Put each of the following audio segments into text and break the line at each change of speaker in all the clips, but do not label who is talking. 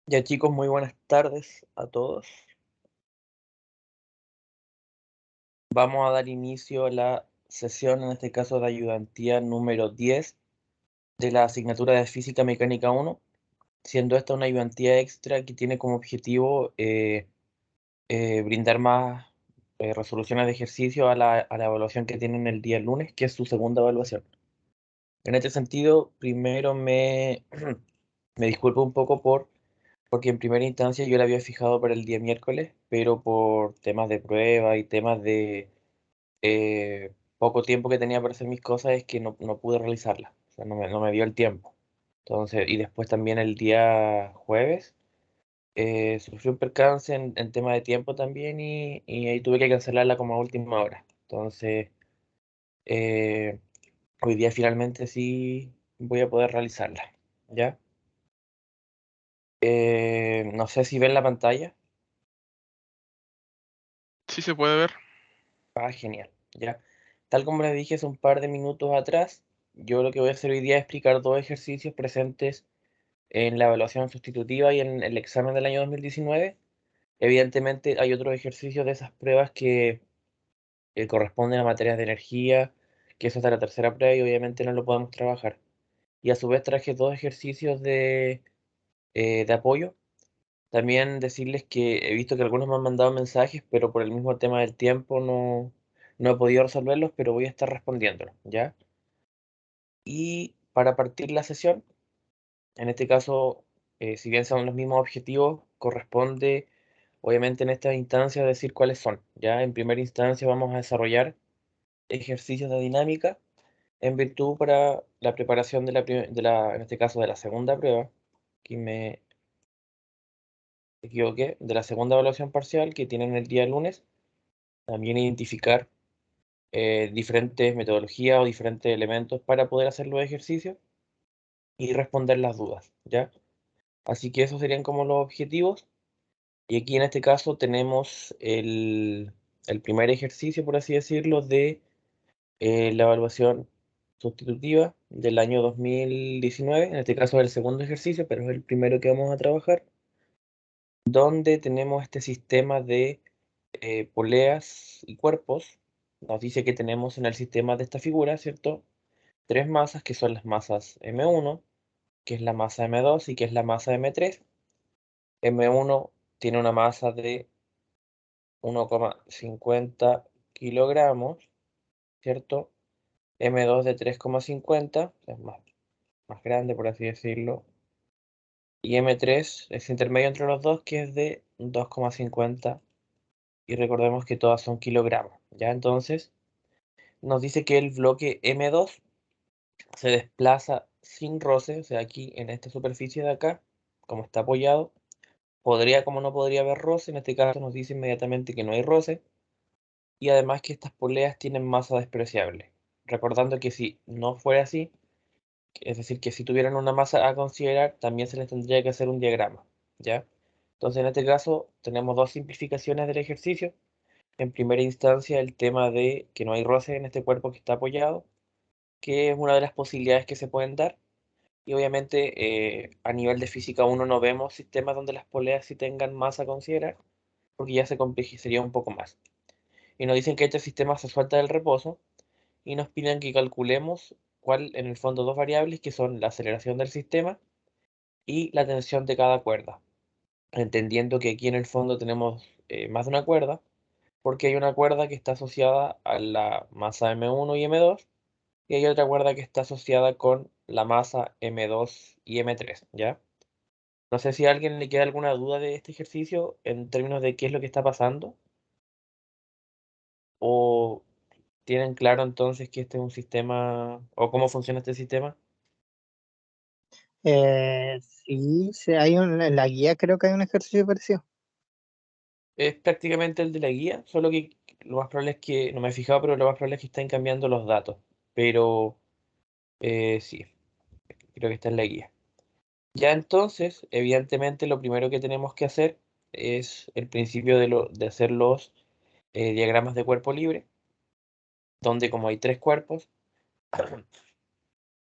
Ya chicos, muy buenas tardes a todos. Vamos a dar inicio a la sesión, en este caso de ayudantía número 10 de la asignatura de Física Mecánica 1, siendo esta una ayudantía extra que tiene como objetivo brindar más resoluciones de ejercicio a la evaluación que tienen el día lunes, que es su segunda evaluación. En este sentido, primero me disculpo un poco porque en primera instancia yo la había fijado para el día miércoles, pero por temas de prueba y temas de poco tiempo que tenía para hacer mis cosas es que no pude realizarla. O sea, no me dio el tiempo. Entonces, y después también el día jueves sufrí un percance en tema de tiempo también y ahí tuve que cancelarla como a última hora. Entonces, eh, hoy día finalmente sí voy a poder realizarla. ¿Ya? No sé si ven la pantalla.
Sí se puede ver.
Ah, genial. Ya. Tal como les dije hace un par de minutos atrás, yo lo que voy a hacer hoy día es explicar dos ejercicios presentes en la evaluación sustitutiva y en el examen del año 2019. Evidentemente hay otros ejercicios de esas pruebas que corresponden a materias de energía, que eso es de la tercera prueba y obviamente no lo podemos trabajar. Y a su vez traje dos ejercicios de apoyo. También decirles que he visto que algunos me han mandado mensajes, pero por el mismo tema del tiempo no he podido resolverlos, pero voy a estar respondiéndolos, ¿ya? Y para partir la sesión, en este caso, si bien son los mismos objetivos, corresponde, obviamente, en esta instancia decir cuáles son, ¿ya? En primera instancia vamos a desarrollar ejercicios de dinámica en virtud para la preparación en este caso, de la segunda prueba, que me equivoqué, de la segunda evaluación parcial que tienen el día lunes. También identificar diferentes metodologías o diferentes elementos para poder hacer los ejercicios y responder las dudas, ¿ya? Así que esos serían como los objetivos. Y aquí en este caso tenemos el primer ejercicio, por así decirlo, de la evaluación sustitutiva del año 2019. En este caso es el segundo ejercicio, pero es el primero que vamos a trabajar, donde tenemos este sistema de poleas y cuerpos. Nos dice que tenemos en el sistema de esta figura, ¿cierto? Tres masas que son las masas M1, que es la masa M2 y que es la masa M3. M1 tiene una masa de 1,50 kilogramos, ¿cierto? M2 de 3,50, es más grande por así decirlo. Y M3 es intermedio entre los dos, que es de 2,50. Y recordemos que todas son kilogramos, ¿ya? Entonces, nos dice que el bloque M2 se desplaza sin roce, o sea, aquí en esta superficie de acá, como está apoyado, podría como no podría haber roce, en este caso nos dice inmediatamente que no hay roce, y además que estas poleas tienen masa despreciable. Recordando que si no fuera así, es decir, que si tuvieran una masa a considerar, también se les tendría que hacer un diagrama, ¿ya? Entonces, en este caso, tenemos dos simplificaciones del ejercicio. En primera instancia, el tema de que no hay roce en este cuerpo que está apoyado, que es una de las posibilidades que se pueden dar. Y obviamente a nivel de física uno no vemos sistemas donde las poleas sí tengan masa a considerar, porque ya se complejizaría un poco más. Y nos dicen que este sistema se suelta del reposo y nos piden que calculemos cuál, en el fondo, dos variables que son la aceleración del sistema y la tensión de cada cuerda. Entendiendo que aquí en el fondo tenemos más de una cuerda, porque hay una cuerda que está asociada a la masa M1 y M2 y hay otra cuerda que está asociada con la masa M2 y M3, ¿ya? No sé si a alguien le queda alguna duda de este ejercicio en términos de qué es lo que está pasando, o tienen claro entonces que este es un sistema, o cómo funciona este sistema.
Sí, sí, en la guía creo que hay un ejercicio parecido.
Es prácticamente el de la guía, solo que lo más probable es que, no me he fijado, pero lo más probable es que estén cambiando los datos. Pero sí, creo que está en la guía. Ya entonces, evidentemente, lo primero que tenemos que hacer es el principio de hacer los diagramas de cuerpo libre, donde como hay tres cuerpos,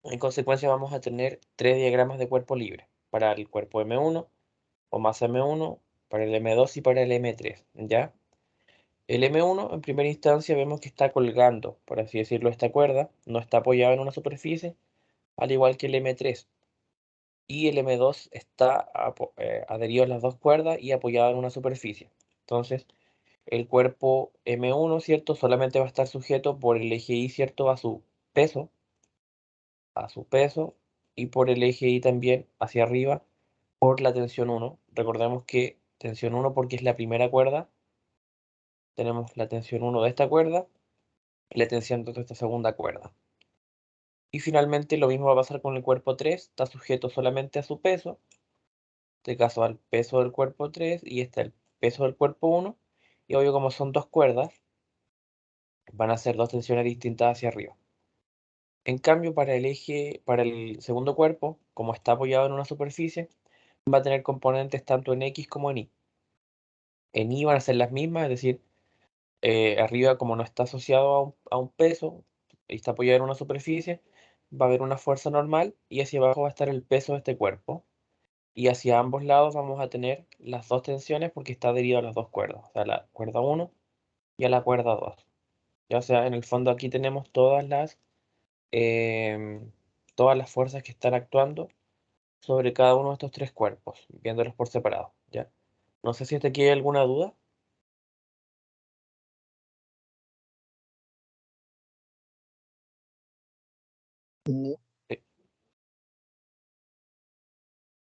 en consecuencia vamos a tener tres diagramas de cuerpo libre para el cuerpo M1, o masa M1 para el M2 y para el M3, ¿ya? El M1 en primera instancia vemos que está colgando, por así decirlo, esta cuerda, no está apoyado en una superficie, al igual que el M3. Y el M2 está adherido a las dos cuerdas y apoyado en una superficie. Entonces, el cuerpo M1, ¿cierto? Solamente va a estar sujeto por el eje Y, ¿cierto? Peso, a su peso, y por el eje Y también hacia arriba por la tensión 1. Recordemos que tensión 1 porque es la primera cuerda, tenemos la tensión 1 de esta cuerda y la tensión 2 de esta segunda cuerda. Y finalmente lo mismo va a pasar con el cuerpo 3, está sujeto solamente a su peso, en este caso al peso del cuerpo 3 y este el peso del cuerpo 1. Y obvio como son dos cuerdas, van a ser dos tensiones distintas hacia arriba. En cambio, para el segundo cuerpo, como está apoyado en una superficie, va a tener componentes tanto en X como en Y. En Y van a ser las mismas, es decir, arriba como no está asociado a un peso y está apoyado en una superficie, va a haber una fuerza normal y hacia abajo va a estar el peso de este cuerpo. Y hacia ambos lados vamos a tener las dos tensiones porque está adherido a las dos cuerdas, o sea, a la cuerda 1 y a la cuerda 2. Ya, o sea, en el fondo aquí tenemos em, todas las fuerzas que están actuando sobre cada uno de estos tres cuerpos, viéndolos por separado, ¿ya? No sé si hasta aquí hay alguna duda.
Mm,
Eh,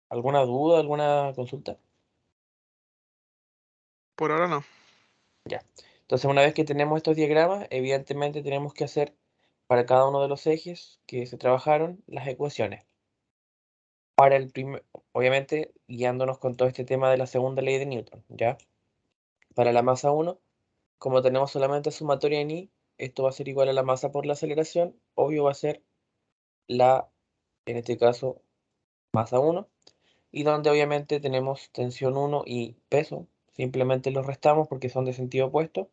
¿Alguna duda, alguna consulta?
Por ahora no.
Ya. Entonces, una vez que tenemos estos diagramas, evidentemente tenemos que hacer para cada uno de los ejes que se trabajaron las ecuaciones. Para el primer, obviamente, guiándonos con todo este tema de la segunda ley de Newton, ¿ya? Para la masa 1, como tenemos solamente sumatoria en I, esto va a ser igual a la masa por la aceleración, obvio va a ser en este caso, masa 1, y donde obviamente tenemos tensión 1 y peso, simplemente los restamos porque son de sentido opuesto,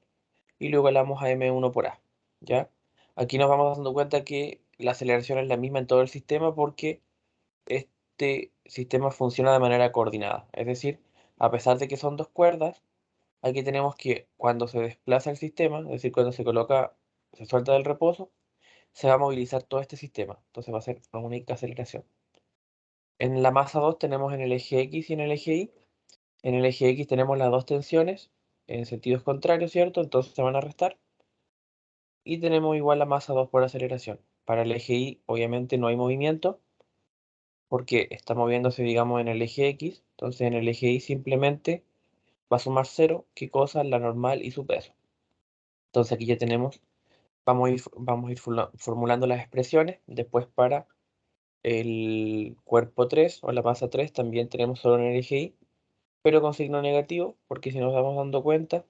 y lo igualamos a M1 por A, ¿ya? Aquí nos vamos dando cuenta que la aceleración es la misma en todo el sistema porque este sistema funciona de manera coordinada. Es decir, a pesar de que son dos cuerdas, aquí tenemos que cuando se desplaza el sistema, es decir, cuando se suelta del reposo, se va a movilizar todo este sistema. Entonces va a ser una única aceleración. En la masa 2 tenemos en el eje X y en el eje Y. En el eje X tenemos las dos tensiones en sentidos contrarios, ¿cierto? Entonces se van a restar. Y tenemos igual la masa 2 por aceleración. Para el eje Y, obviamente no hay movimiento, porque está moviéndose, digamos, en el eje X. Entonces en el eje Y simplemente va a sumar 0, ¿qué cosa? La normal y su peso. Entonces aquí ya tenemos, vamos a ir formulando las expresiones. Después para el cuerpo 3 o la masa 3 también tenemos solo en el eje Y, pero con signo negativo, porque si nos damos dando cuenta,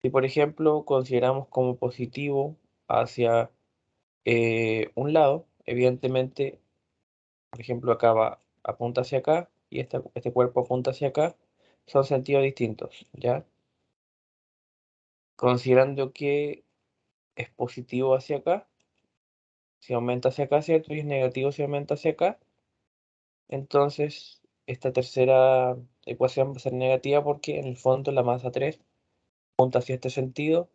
si por ejemplo consideramos como positivo hacia un lado, evidentemente, por ejemplo, apunta hacia acá y este cuerpo apunta hacia acá, son sentidos distintos, ¿ya? Considerando que es positivo hacia acá, si aumenta hacia acá, ¿cierto? Y es negativo si aumenta hacia acá, entonces esta tercera ecuación va a ser negativa porque en el fondo la masa 3 apunta hacia este sentido,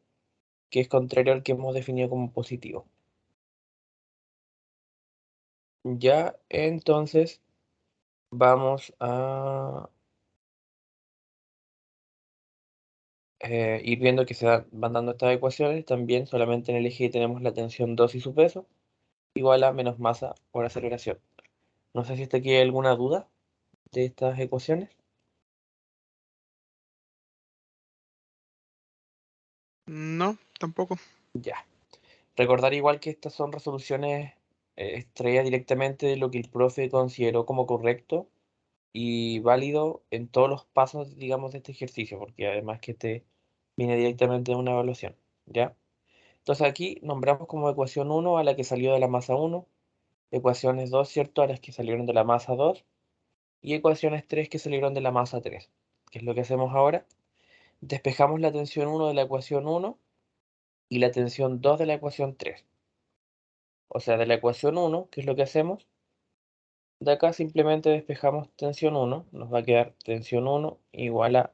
que es contrario al que hemos definido como positivo. Ya, entonces vamos a ir viendo que van dando estas ecuaciones. También solamente en el eje tenemos la tensión 2 y su peso, igual a menos masa por aceleración. No sé si hasta aquí hay alguna duda de estas ecuaciones.
No, tampoco.
Ya. Recordar igual que estas son resoluciones extraídas directamente de lo que el profe consideró como correcto y válido en todos los pasos, digamos, de este ejercicio, porque además que este viene directamente de una evaluación, ¿ya? Entonces aquí nombramos como ecuación 1 a la que salió de la masa 1, ecuaciones 2, ¿cierto? A las que salieron de la masa 2 y ecuaciones 3 que salieron de la masa 3. ¿Qué es lo que hacemos ahora? Despejamos la tensión 1 de la ecuación 1 y la tensión 2 de la ecuación 3. O sea, de la ecuación 1, ¿qué es lo que hacemos? De acá simplemente despejamos tensión 1, nos va a quedar tensión 1 igual a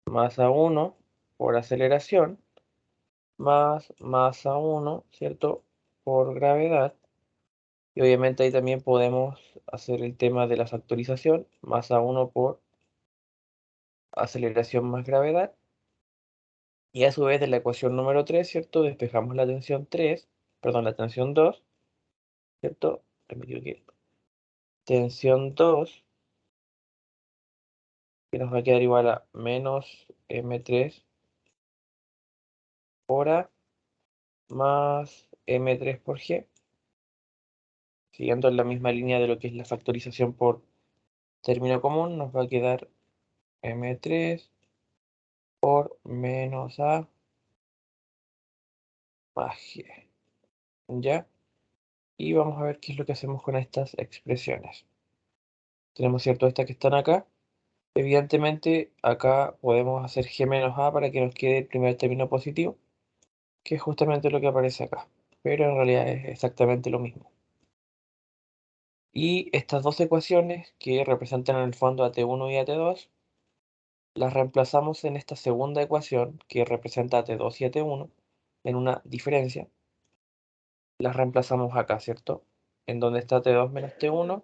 masa 1 por aceleración, más masa 1, ¿cierto? Por gravedad. Y obviamente ahí también podemos hacer el tema de la factorización, masa 1 por aceleración más gravedad. Y a su vez de la ecuación número 3, ¿cierto? Despejamos la tensión 3, perdón, la tensión 2, ¿cierto? Repito que tensión 2, que nos va a quedar igual a menos M3 por A más M3 por G, siguiendo en la misma línea de lo que es la factorización por término común, nos va a quedar M3 por menos A más G, ¿ya? Y vamos a ver qué es lo que hacemos con estas expresiones. Tenemos, ¿cierto?, estas que están acá. Evidentemente, acá podemos hacer G menos A para que nos quede el primer término positivo, que es justamente lo que aparece acá. Pero en realidad es exactamente lo mismo. Y estas dos ecuaciones que representan en el fondo a T1 y a T2, las reemplazamos en esta segunda ecuación que representa a T2 y a T1 en una diferencia. Las reemplazamos acá, ¿cierto? En donde está T2 menos T1,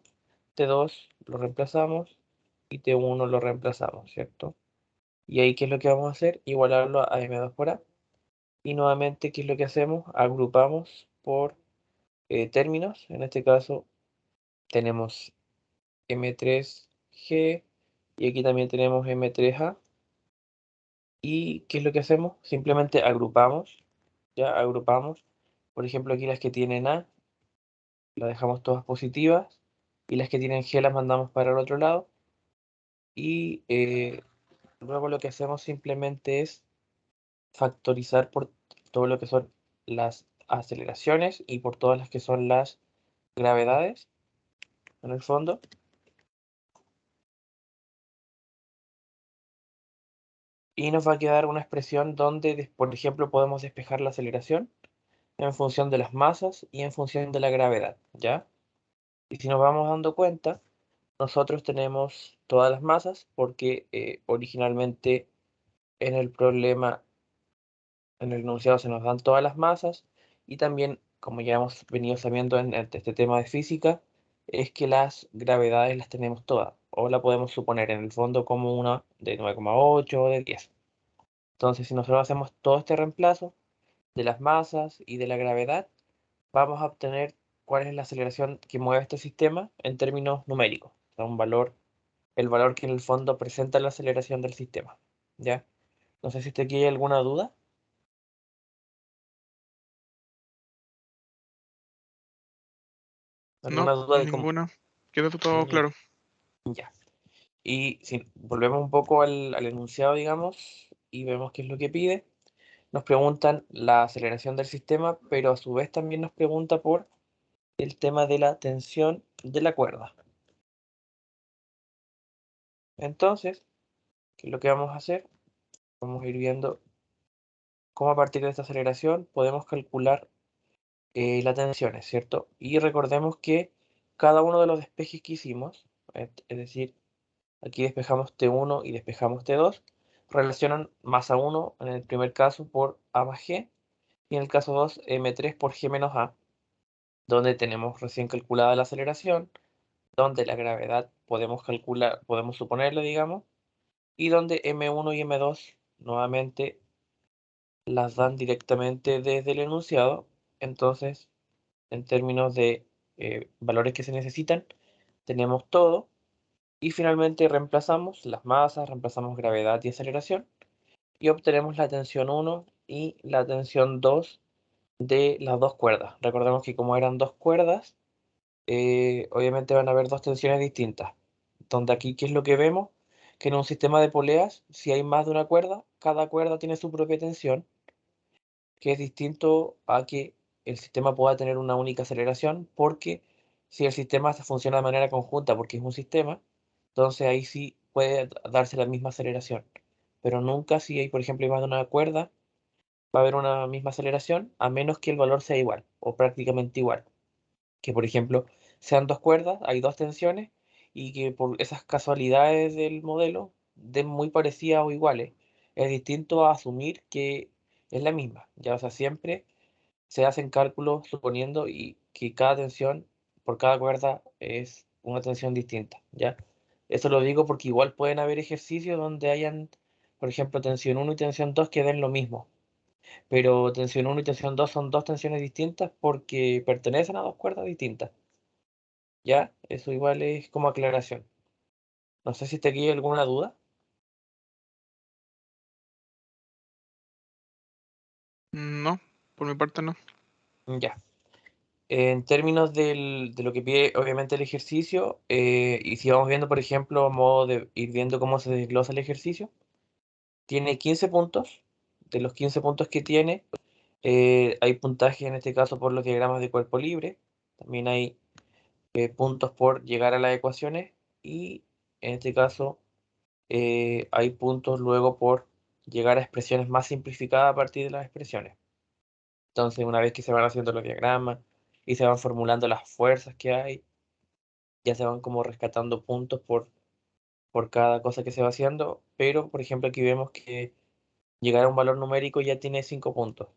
T2 lo reemplazamos y T1 lo reemplazamos, ¿cierto? Y ahí, ¿qué es lo que vamos a hacer? Igualarlo a M2 por A. Y nuevamente, ¿qué es lo que hacemos? Agrupamos por términos. En este caso tenemos M3G y aquí también tenemos M3A. ¿Y qué es lo que hacemos? Simplemente agrupamos, ya agrupamos. Por ejemplo, aquí las que tienen A las dejamos todas positivas y las que tienen G las mandamos para el otro lado. Y luego lo que hacemos simplemente es factorizar por todo lo que son las aceleraciones y por todas las que son las gravedades, en el fondo. Y nos va a quedar una expresión donde, por ejemplo, podemos despejar la aceleración en función de las masas y en función de la gravedad, ¿ya? Y si nos vamos dando cuenta, nosotros tenemos todas las masas porque originalmente en el problema, en el enunciado se nos dan todas las masas y también, como ya hemos venido sabiendo en este tema de física, es que las gravedades las tenemos todas o la podemos suponer en el fondo como una de 9,8 o de 10. Entonces, si nosotros hacemos todo este reemplazo de las masas y de la gravedad, vamos a obtener cuál es la aceleración que mueve este sistema en términos numéricos. O sea, un valor, el valor que en el fondo presenta la aceleración del sistema. ¿Ya? No sé si aquí hay alguna duda.
No,
¿Alguna duda de cómo?
ninguna. Queda todo
Mm,
claro.
Ya. Y si volvemos un poco al enunciado, digamos, y vemos qué es lo que pide, nos preguntan la aceleración del sistema, pero a su vez también nos pregunta por el tema de la tensión de la cuerda. Entonces, ¿qué es lo que vamos a hacer? Vamos a ir viendo cómo a partir de esta aceleración podemos calcular las tensiones, ¿cierto? Y recordemos que cada uno de los despejes que hicimos, es decir, aquí despejamos T1 y despejamos T2, relacionan masa 1 en el primer caso por A más G y en el caso 2 M3 por G menos A, donde tenemos recién calculada la aceleración, donde la gravedad podemos calcular, podemos suponerlo, digamos, y donde M1 y M2 nuevamente las dan directamente desde el enunciado. Entonces, en términos de valores que se necesitan, tenemos todo. Y finalmente reemplazamos las masas, reemplazamos gravedad y aceleración y obtenemos la tensión 1 y la tensión 2 de las dos cuerdas. Recordemos que como eran dos cuerdas, obviamente van a haber dos tensiones distintas. Donde aquí, ¿qué es lo que vemos? Que en un sistema de poleas, si hay más de una cuerda, cada cuerda tiene su propia tensión, que es distinto a que el sistema pueda tener una única aceleración, porque si el sistema funciona de manera conjunta, porque es un sistema, entonces ahí sí puede darse la misma aceleración. Pero nunca si hay, por ejemplo, hay más de una cuerda, va a haber una misma aceleración, a menos que el valor sea igual, o prácticamente igual. Que, por ejemplo, sean dos cuerdas, hay dos tensiones, y que por esas casualidades del modelo den muy parecidas o iguales. Es distinto a asumir que es la misma, ya, o sea, siempre se hacen cálculos suponiendo y que cada tensión por cada cuerda es una tensión distinta, ¿ya? Eso lo digo porque igual pueden haber ejercicios donde hayan, por ejemplo, tensión uno y tensión 2 que den lo mismo, pero tensión uno y tensión 2 son dos tensiones distintas porque pertenecen a dos cuerdas distintas, ¿ya? Eso igual es como aclaración. No sé si te queda alguna duda.
No, por mi parte no.
Ya. En términos de lo que pide obviamente el ejercicio, y si vamos viendo, por ejemplo, a modo de ir viendo cómo se desglosa el ejercicio, tiene 15 puntos. De los 15 puntos que tiene, hay puntaje en este caso por los diagramas de cuerpo libre. También hay puntos por llegar a las ecuaciones y en este caso hay puntos luego por llegar a expresiones más simplificadas a partir de las expresiones. Entonces, una vez que se van haciendo los diagramas y se van formulando las fuerzas que hay, ya se van como rescatando puntos por cada cosa que se va haciendo, pero por ejemplo aquí vemos que llegar a un valor numérico ya tiene 5 puntos,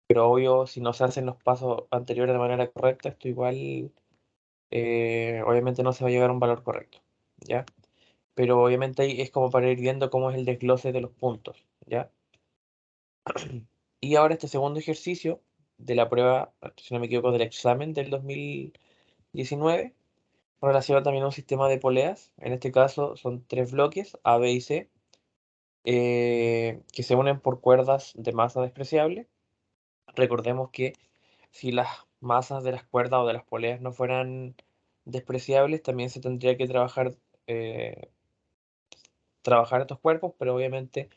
pero obvio si no se hacen los pasos anteriores de manera correcta, esto igual obviamente no se va a llegar a un valor correcto, ¿ya? Pero obviamente ahí es como para ir viendo cómo es el desglose de los puntos, ¿ya? Y ahora este segundo ejercicio de la prueba, si no me equivoco, del examen del 2019, relaciona también a un sistema de poleas. En este caso son tres bloques, A, B y C, que se unen por cuerdas de masa despreciable. Recordemos que si las masas de las cuerdas o de las poleas no fueran despreciables, también se tendría que eh, trabajar estos cuerpos, pero obviamente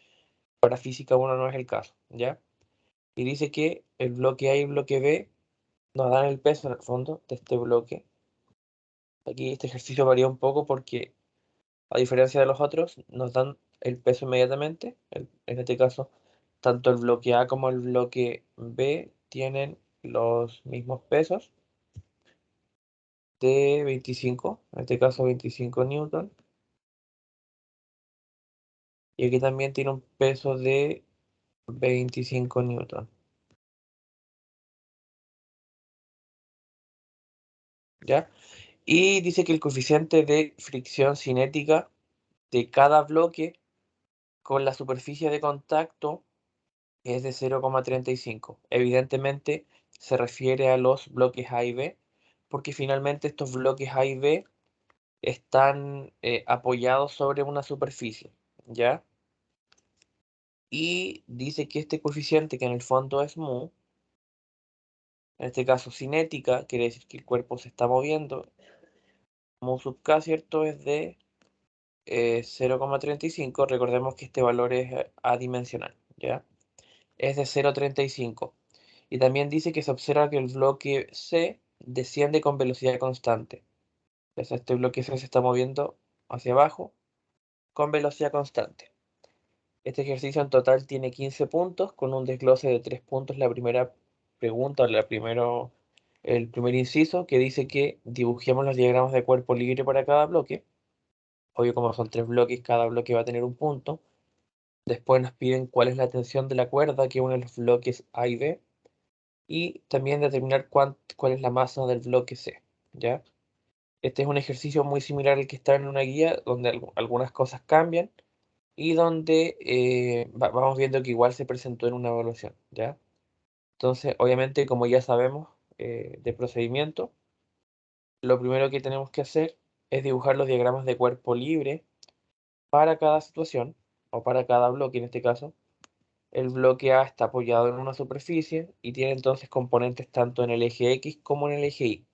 para física 1 no es el caso, ¿ya? Y dice que el bloque A y el bloque B nos dan el peso en el fondo de este bloque. Aquí este ejercicio varía un poco porque, a diferencia de los otros, nos dan el peso inmediatamente. En este caso, tanto el bloque A como el bloque B tienen los mismos pesos de 25, en este caso 25 newton. Y aquí también tiene un peso de 25 newton, ¿ya? Y dice que el coeficiente de fricción cinética de cada bloque con la superficie de contacto es de 0,35. Evidentemente se refiere a los bloques A y B, porque finalmente estos bloques A y B están apoyados sobre una superficie, ¿ya? Y dice que este coeficiente, que en el fondo es mu, en este caso cinética, quiere decir que el cuerpo se está moviendo, mu sub k, ¿cierto? Es de 0,35. Recordemos que este valor es adimensional, ¿ya? Es de 0,35. Y también dice que se observa que el bloque C desciende con velocidad constante. O sea, este bloque C se está moviendo hacia abajo con velocidad constante. Este ejercicio en total tiene 15 puntos, con un desglose de 3 puntos. La primera pregunta, el primer inciso, que dice que dibujemos los diagramas de cuerpo libre para cada bloque. Obvio, como son 3 bloques, cada bloque va a tener un punto. Después nos piden cuál es la tensión de la cuerda que une los bloques A y B. Y también determinar cuál es la masa del bloque C, ¿ya? Este es un ejercicio muy similar al que está en una guía, donde algunas cosas cambian y donde vamos viendo que igual se presentó en una evaluación, ¿ya? Entonces, obviamente, como ya sabemos de procedimiento, lo primero que tenemos que hacer es dibujar los diagramas de cuerpo libre para cada situación, o para cada bloque en este caso. El bloque A está apoyado en una superficie y tiene entonces componentes tanto en el eje X como en el eje Y.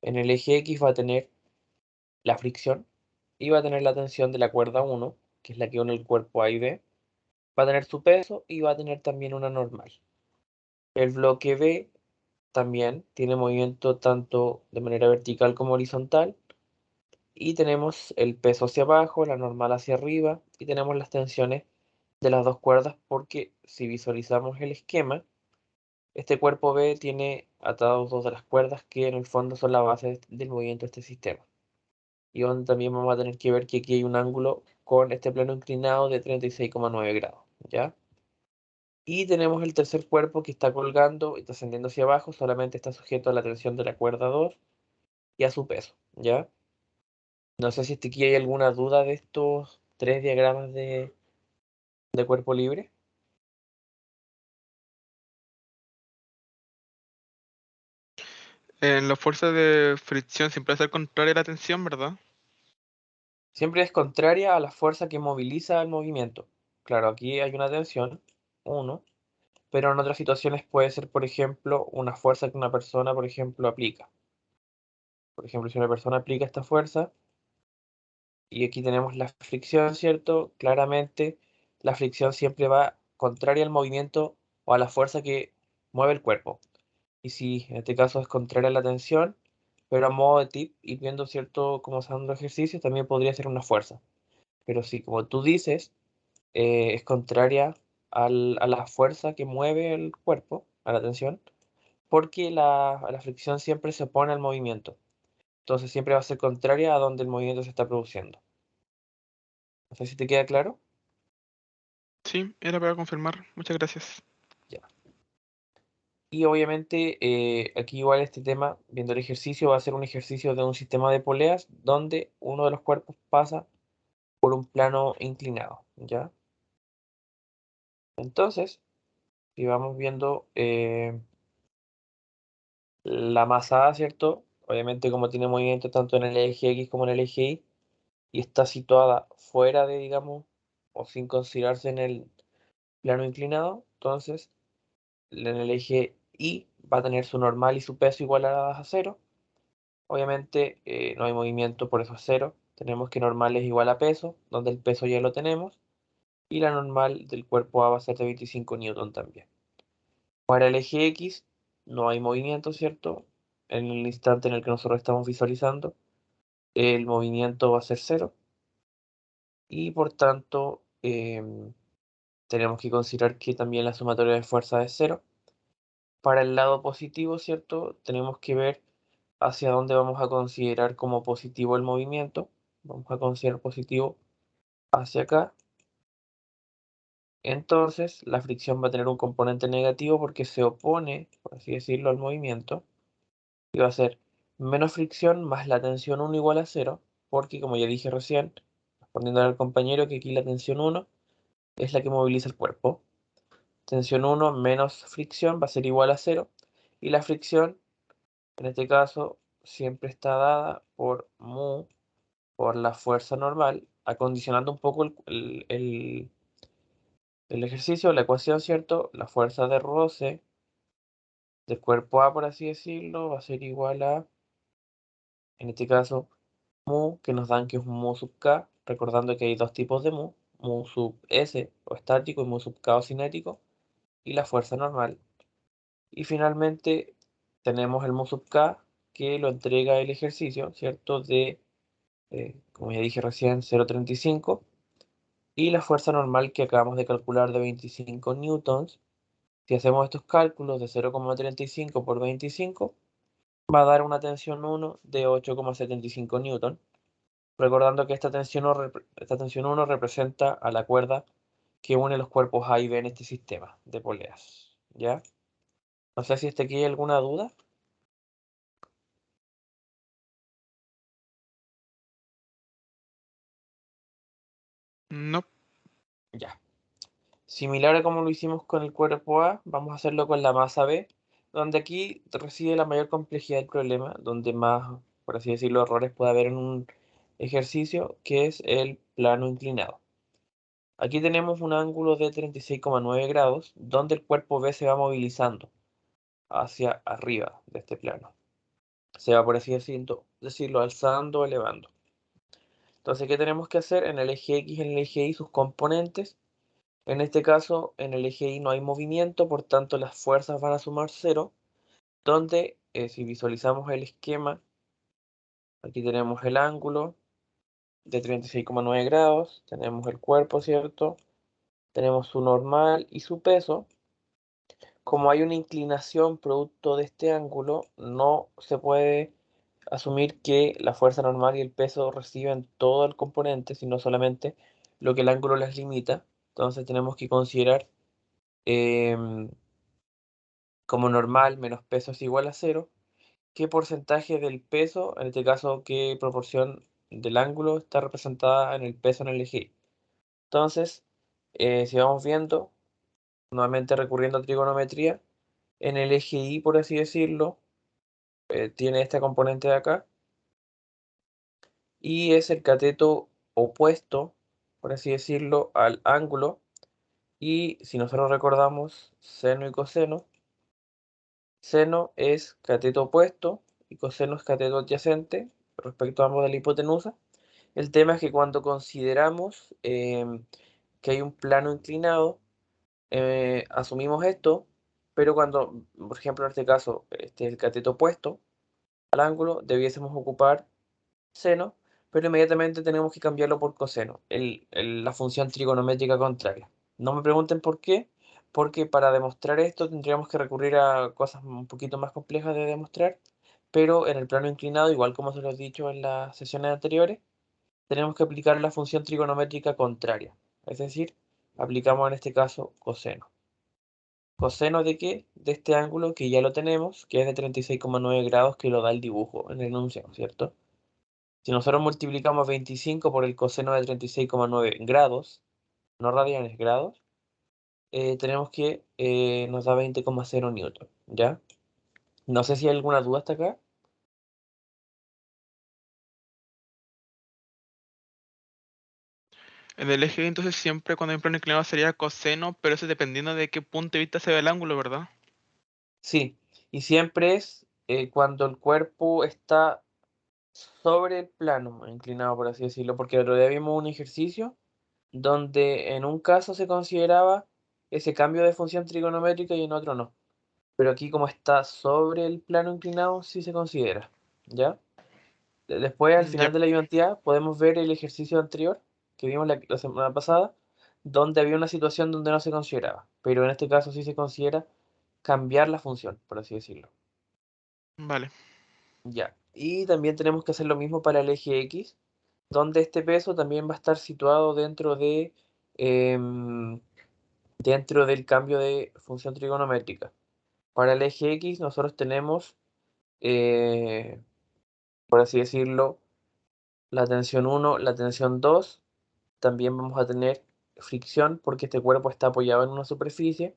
En el eje X va a tener la fricción y va a tener la tensión de la cuerda 1, que es la que une el cuerpo A y B. Va a tener su peso y va a tener también una normal. El bloque B también tiene movimiento tanto de manera vertical como horizontal. Y tenemos el peso hacia abajo, la normal hacia arriba y tenemos las tensiones de las dos cuerdas porque si visualizamos el esquema, este cuerpo B tiene atados dos de las cuerdas que en el fondo son la base del movimiento de este sistema. Y donde también vamos a tener que ver que aquí hay un ángulo con este plano inclinado de 36,9 grados, ¿ya? Y tenemos el tercer cuerpo que está colgando y está ascendiendo hacia abajo, solamente está sujeto a la tensión de la cuerda 2 y a su peso, ¿ya? No sé si aquí hay alguna duda de estos tres diagramas de cuerpo libre.
La fuerza de fricción siempre va a ser contraria a la tensión, ¿verdad?
Siempre es contraria a la fuerza que moviliza el movimiento. Claro, aquí hay una tensión, 1, pero en otras situaciones puede ser, por ejemplo, una fuerza que una persona, por ejemplo, aplica. Por ejemplo, si una persona aplica esta fuerza, y aquí tenemos la fricción, ¿cierto? Claramente la fricción siempre va contraria al movimiento o a la fuerza que mueve el cuerpo. Y si en este caso es contraria a la tensión, pero a modo de tip y viendo, ¿cierto?, cómo se dan los ejercicios, también podría ser una fuerza. Pero si, como tú dices, es contraria a la fuerza que mueve el cuerpo, a la tensión, porque la fricción siempre se opone al movimiento. Entonces siempre va a ser contraria a donde el movimiento se está produciendo. No sé si te queda claro.
Sí, era para confirmar. Muchas gracias.
Ya. Y obviamente aquí igual este tema, viendo el ejercicio, va a ser un ejercicio de un sistema de poleas donde uno de los cuerpos pasa por un plano inclinado, ¿ya? Entonces, si vamos viendo la masa A, ¿cierto? Obviamente como tiene movimiento tanto en el eje X como en el eje Y, y está situada fuera de, digamos, o sin considerarse en el plano inclinado, entonces en el eje Y va a tener su normal y su peso igualadas a cero. Obviamente no hay movimiento, por eso es cero. Tenemos que normal es igual a peso, donde el peso ya lo tenemos, y la normal del cuerpo A va a ser de 25 newton también. Para el eje X no hay movimiento, ¿cierto? En el instante en el que nosotros estamos visualizando, el movimiento va a ser cero, y por tanto tenemos que considerar que también la sumatoria de fuerzas es cero. Para el lado positivo, ¿cierto? Tenemos que ver hacia dónde vamos a considerar como positivo el movimiento. Vamos a considerar positivo hacia acá. Entonces, la fricción va a tener un componente negativo porque se opone, por así decirlo, al movimiento. Y va a ser menos fricción más la tensión 1 igual a 0, porque como ya dije recién, respondiendo al compañero, que aquí la tensión 1 es la que moviliza el cuerpo. Tensión 1 menos fricción va a ser igual a 0. Y la fricción, en este caso, siempre está dada por mu, por la fuerza normal, acondicionando un poco el ejercicio, la ecuación, ¿cierto? La fuerza de roce del cuerpo A, por así decirlo, va a ser igual a, en este caso, mu, que nos dan que es un mu sub k, recordando que hay dos tipos de mu sub s o estático y mu sub k o cinético, y la fuerza normal. Y finalmente tenemos el mu sub k, que lo entrega el ejercicio, ¿cierto? De, como ya dije recién, 0,35, y la fuerza normal que acabamos de calcular de 25 newtons. Si hacemos estos cálculos de 0,35 por 25, va a dar una tensión 1 de 8,75 newton. Recordando que esta tensión 1 representa a la cuerda que une los cuerpos A y B en este sistema de poleas. ¿Ya? No sé si aquí hay alguna duda.
No.
Ya. Similar a como lo hicimos con el cuerpo A, vamos a hacerlo con la masa B, donde aquí reside la mayor complejidad del problema, donde más, por así decirlo, errores puede haber en un ejercicio, que es el plano inclinado. Aquí tenemos un ángulo de 36,9 grados, donde el cuerpo B se va movilizando hacia arriba de este plano. Se va, por así decirlo, alzando o elevando. Entonces, ¿qué tenemos que hacer? En el eje X, en el eje Y, sus componentes. En este caso, en el eje Y no hay movimiento, por tanto las fuerzas van a sumar cero, donde si visualizamos el esquema, aquí tenemos el ángulo de 36,9 grados, tenemos el cuerpo, ¿cierto? Tenemos su normal y su peso. como hay una inclinación producto de este ángulo, no se puede asumir que la fuerza normal y el peso reciben todo el componente, sino solamente lo que el ángulo les limita. Entonces tenemos que considerar em, como normal menos peso es igual a cero, qué porcentaje del peso, en este caso qué proporción del ángulo está representada en el peso en el eje Y. Entonces, si vamos viendo, nuevamente recurriendo a trigonometría, en el eje Y, por así decirlo, tiene este componente de acá, y es el cateto opuesto, por así decirlo, al ángulo. Y si nosotros recordamos seno y coseno, seno es cateto opuesto y coseno es cateto adyacente respecto a ambos de la hipotenusa. El tema es que cuando consideramos que hay un plano inclinado, asumimos esto, pero cuando, por ejemplo, en este caso, este es el cateto opuesto al ángulo, debiésemos ocupar seno, pero inmediatamente tenemos que cambiarlo por coseno, la función trigonométrica contraria. No me pregunten por qué, porque para demostrar esto tendríamos que recurrir a cosas un poquito más complejas de demostrar, pero en el plano inclinado, igual como se lo he dicho en las sesiones anteriores, tenemos que aplicar la función trigonométrica contraria, es decir, aplicamos en este caso coseno. ¿Coseno de qué? De este ángulo que ya lo tenemos, que es de 36,9 grados, que lo da el dibujo en el enunciado, ¿cierto? Si nosotros multiplicamos 25 por el coseno de 36,9 grados, no radianes, grados, tenemos que nos da 20,0 newton, ¿ya? No sé si hay alguna duda hasta acá.
En el eje, entonces siempre cuando hay un plano inclinado sería coseno, pero eso dependiendo de qué punto de vista se ve el ángulo, ¿verdad?
Sí, y siempre es cuando el cuerpo está sobre el plano, inclinado por así decirlo, porque el otro día vimos un ejercicio donde en un caso se consideraba ese cambio de función trigonométrica y en otro no. Pero aquí como está sobre el plano inclinado, sí se considera, ¿ya? Después, al
Ya,
final de la ayudantía, podemos ver el ejercicio anterior que vimos la semana pasada, donde había una situación donde no se consideraba, pero en este caso sí se considera cambiar la función, por así decirlo.
vale.
Ya. Y también tenemos que hacer lo mismo para el eje X, donde este peso también va a estar situado em, dentro del cambio de función trigonométrica. Para el eje X nosotros tenemos, eh, por así decirlo, la tensión 1, la tensión 2. También vamos a tener fricción porque este cuerpo está apoyado en una superficie.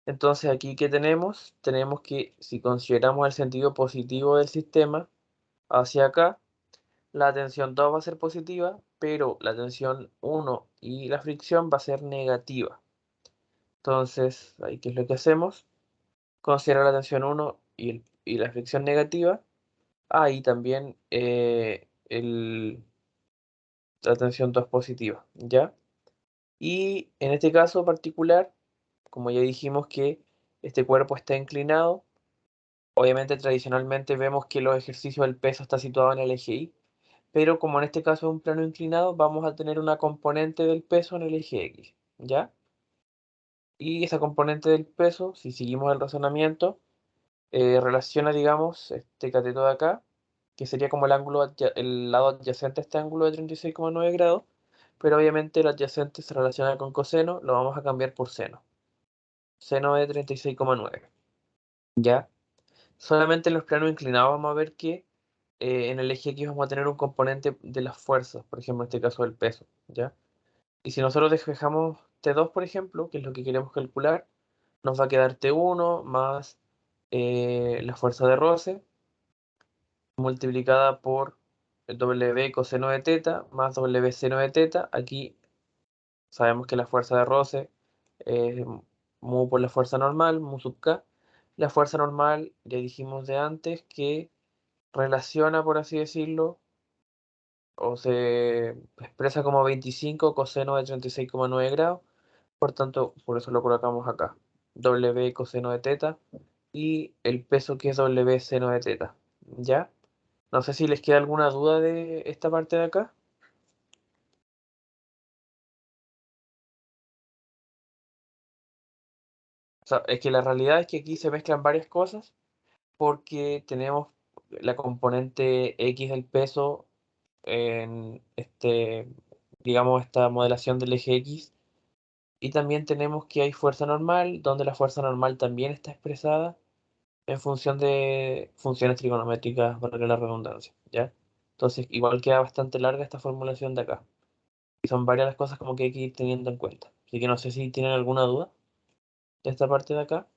Entonces aquí, ¿qué tenemos? Tenemos que, si consideramos el sentido positivo del sistema hacia acá, la tensión 2 va a ser positiva, pero la tensión 1 y la fricción va a ser negativa. Entonces, ahí, ¿qué es lo que hacemos? Considerar la tensión 1 y la fricción negativa. Ahí también la tensión 2 positiva, ¿ya? Y en este caso particular, como ya dijimos que este cuerpo está inclinado, obviamente tradicionalmente vemos que los ejercicios del peso está situado en el eje Y, pero como en este caso es un plano inclinado, vamos a tener una componente del peso en el eje X, ¿ya? Y esa componente del peso, si seguimos el razonamiento, relaciona, digamos, este cateto de acá, que sería como el lado adyacente a este ángulo de 36,9 grados, pero obviamente el adyacente se relaciona con coseno, lo vamos a cambiar por seno. Seno de 36,9, ¿ya? Solamente en los planos inclinados vamos a ver que en el eje X vamos a tener un componente de las fuerzas, por ejemplo, en este caso del peso, ¿ya? Y si nosotros despejamos T2, por ejemplo, que es lo que queremos calcular, nos va a quedar T1 más la fuerza de roce multiplicada por el W coseno de teta más W seno de teta. Aquí sabemos que la fuerza de roce es mu por la fuerza normal, mu sub k. La fuerza normal, ya dijimos de antes, que relaciona, por así decirlo, o se expresa como 25 coseno de 36,9 grados. Por tanto, por eso lo colocamos acá. W coseno de teta y el peso que es W seno de teta. ¿Ya? No sé si les queda alguna duda de esta parte de acá. sea, es que la realidad es que aquí se mezclan varias cosas porque tenemos la componente X del peso en digamos, esta modelación del eje X. Y también tenemos que hay fuerza normal, donde la fuerza normal también está expresada en función de funciones trigonométricas, valga la redundancia, ¿ya? Entonces, igual queda bastante larga esta formulación de acá. Y son varias las cosas como que hay que ir teniendo en cuenta. Así que no sé si tienen alguna duda de esta parte de acá.